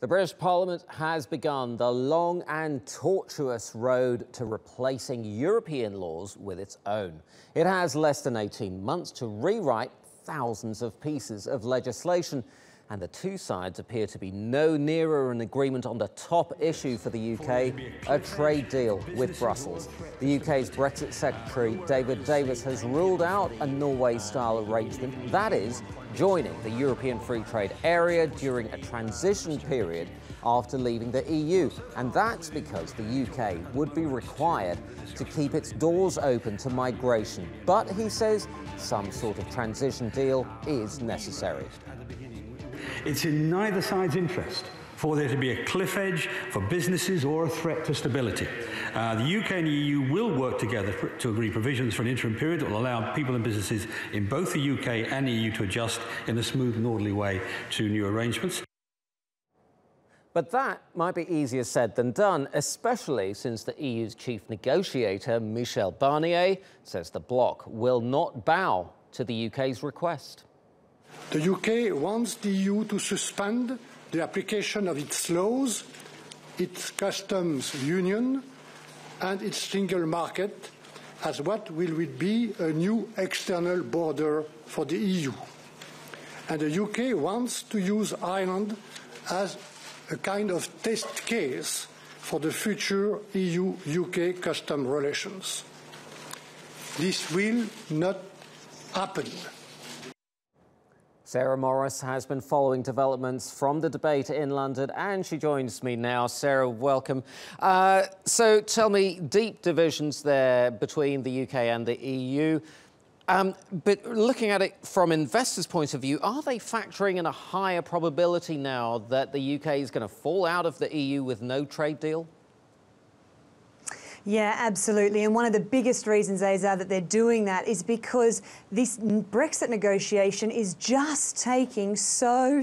The British Parliament has begun the long and tortuous road to replacing European laws with its own. It has less than 18 months to rewrite thousands of pieces of legislation, and the two sides appear to be no nearer an agreement on the top issue for the UK, a trade deal with Brussels. The UK's Brexit Secretary David Davis has ruled out a Norway-style arrangement, that is, joining the European Free Trade Area during a transition period after leaving the EU. And that's because the UK would be required to keep its doors open to migration. But he says some sort of transition deal is necessary. It's in neither side's interest for there to be a cliff edge for businesses or a threat to stability. The UK and the EU will work together to agree provisions for an interim period that will allow people and businesses in both the UK and the EU to adjust in a smooth and orderly way to new arrangements. But that might be easier said than done, especially since the EU's chief negotiator, Michel Barnier, says the bloc will not bow to the UK's request. The UK wants the EU to suspend the application of its laws, its customs union and its single market as what will be a new external border for the EU. And the UK wants to use Ireland as a kind of test case for the future EU-UK customs relations. This will not happen. Sarah Morice has been following developments from the debate in London, and she joins me now. Sarah, welcome. So tell me, deep divisions there between the UK and the EU. But looking at it from investors' point of view, are they factoring in a higher probability now that the UK is going to fall out of the EU with no trade deal? Yeah, absolutely. And one of the biggest reasons, Azar, that they're doing that is because this Brexit negotiation is just taking so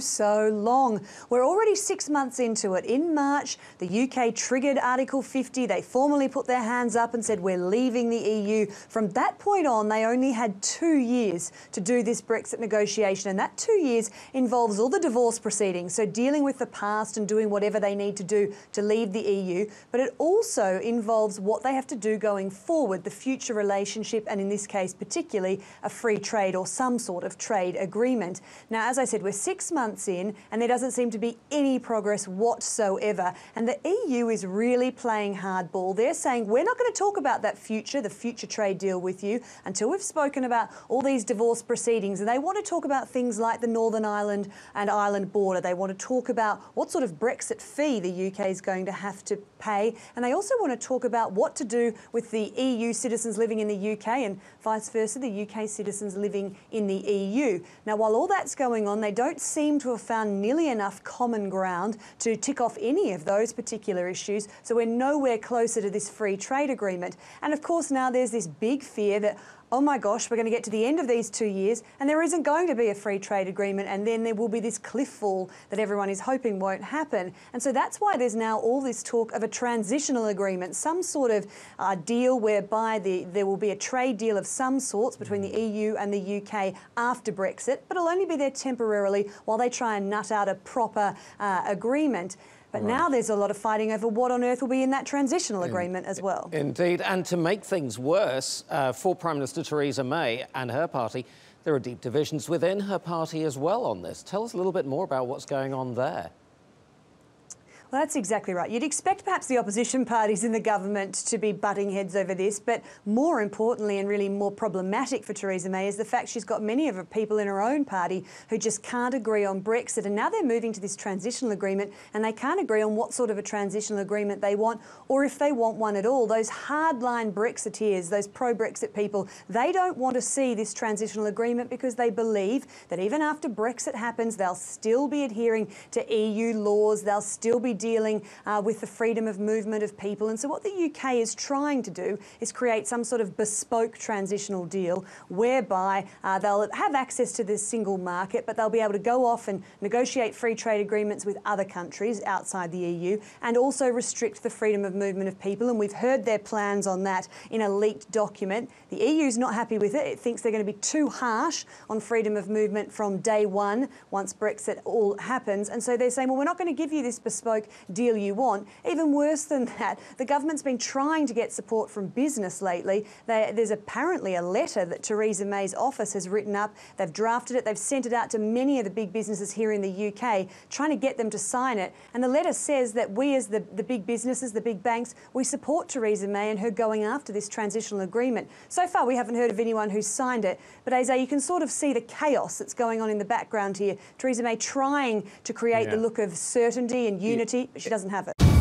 long. We're already 6 months into it. In March, the UK triggered Article 50. They formally put their hands up and said, we're leaving the EU. From that point on, they only had 2 years to do this Brexit negotiation. And that 2 years involves all the divorce proceedings, so dealing with the past and doing whatever they need to do to leave the EU. But it also involves what they have to do going forward, the future relationship, and in this case particularly a free trade or some sort of trade agreement. Now, as I said, we're 6 months in and there doesn't seem to be any progress whatsoever, and the EU is really playing hardball. They're saying we're not going to talk about that future, the future trade deal with you, until we've spoken about all these divorce proceedings. And they want to talk about things like the Northern Ireland and Ireland border. They want to talk about what sort of Brexit fee the UK is going to have to pay, and they also want to talk about what to do with the EU citizens living in the UK and vice versa, the UK citizens living in the EU. Now, while all that's going on, they don't seem to have found nearly enough common ground to tick off any of those particular issues, so we're nowhere closer to this free trade agreement. And of course, now there's this big fear that, oh my gosh, we're going to get to the end of these 2 years and there isn't going to be a free trade agreement, and then there will be this cliff fall that everyone is hoping won't happen. And so that's why there's now all this talk of a transitional agreement, some sort of deal whereby there will be a trade deal of some sorts between the EU and the UK after Brexit, but it'll only be there temporarily while they try and nut out a proper agreement. But now there's a lot of fighting over what on earth will be in that transitional agreement as well. Indeed. And to make things worse, for Prime Minister Theresa May and her party, there are deep divisions within her party as well on this. Tell us a little bit more about what's going on there. Well, that's exactly right. You'd expect perhaps the opposition parties in the government to be butting heads over this, but more importantly and really more problematic for Theresa May is the fact she's got many of her people in her own party who just can't agree on Brexit, and now they're moving to this transitional agreement and they can't agree on what sort of a transitional agreement they want or if they want one at all. Those hardline Brexiteers, those pro-Brexit people, they don't want to see this transitional agreement because they believe that even after Brexit happens, they'll still be adhering to EU laws, they'll still be dealing with the freedom of movement of people. And so what the UK is trying to do is create some sort of bespoke transitional deal whereby they'll have access to this single market, but they'll be able to go off and negotiate free trade agreements with other countries outside the EU and also restrict the freedom of movement of people. And we've heard their plans on that in a leaked document. The EU's not happy with it. It thinks they're going to be too harsh on freedom of movement from day one once Brexit all happens. And so they're saying, well, we're not going to give you this bespoke deal you want. Even worse than that, the government's been trying to get support from business lately. There's apparently a letter that Theresa May's office has written up. They've drafted it. They've sent it out to many of the big businesses here in the UK, trying to get them to sign it. And the letter says that we as the big businesses, the big banks, we support Theresa May and her going after this transitional agreement. So far, we haven't heard of anyone who's signed it. But, Aza, you can sort of see the chaos that's going on in the background here. Theresa May trying to create the look of certainty and unity, but she doesn't have it.